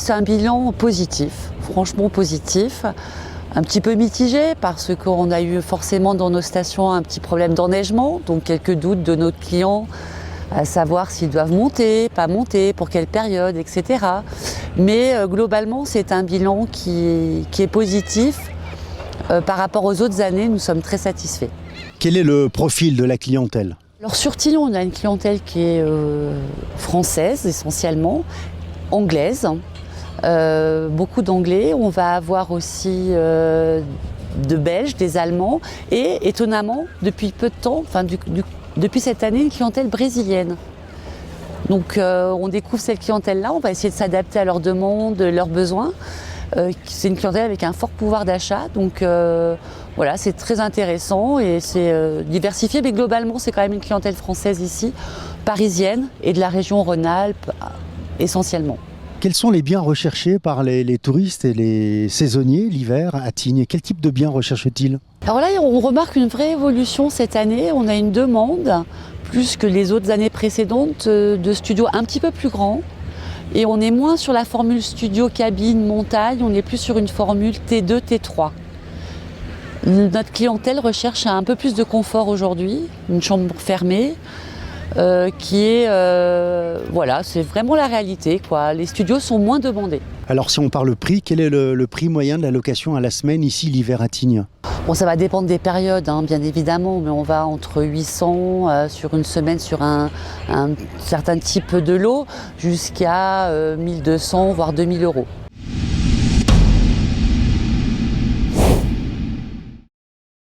c'est un bilan positif, franchement positif. Un petit peu mitigé parce qu'on a eu forcément dans nos stations un petit problème d'enneigement, donc quelques doutes de nos clients à savoir s'ils doivent monter, pas monter, pour quelle période, etc. Mais globalement, c'est un bilan qui est positif. Par rapport aux autres années, nous sommes très satisfaits. Quel est le profil de la clientèle ? Alors sur Tillon, on a une clientèle qui est française essentiellement, anglaise, beaucoup d'anglais. On va avoir aussi de Belges, des Allemands et étonnamment, depuis peu de temps, depuis cette année, une clientèle brésilienne. Donc on découvre cette clientèle-là, on va essayer de s'adapter à leurs demandes, leurs besoins. C'est une clientèle avec un fort pouvoir d'achat, donc voilà, c'est très intéressant et c'est diversifié, mais globalement c'est quand même une clientèle française ici, parisienne et de la région Rhône-Alpes essentiellement. Quels sont les biens recherchés par les touristes et les saisonniers l'hiver à Tignes? Quel type de biens recherchent-ils? Alors là, on remarque une vraie évolution cette année. On a une demande, plus que les autres années précédentes, de studios un petit peu plus grands. Et on est moins sur la formule studio, cabine, montagne, on est plus sur une formule T2, T3. Notre clientèle recherche un peu plus de confort aujourd'hui, une chambre fermée, qui est, voilà, c'est vraiment la réalité, quoi. Les studios sont moins demandés. Alors si on parle prix, quel est le prix moyen de la location à la semaine ici l'hiver à Tignes? Bon, ça va dépendre des périodes, hein, bien évidemment, mais on va entre 800 sur une semaine sur un certain type de lot jusqu'à 1200 voire 2000 euros.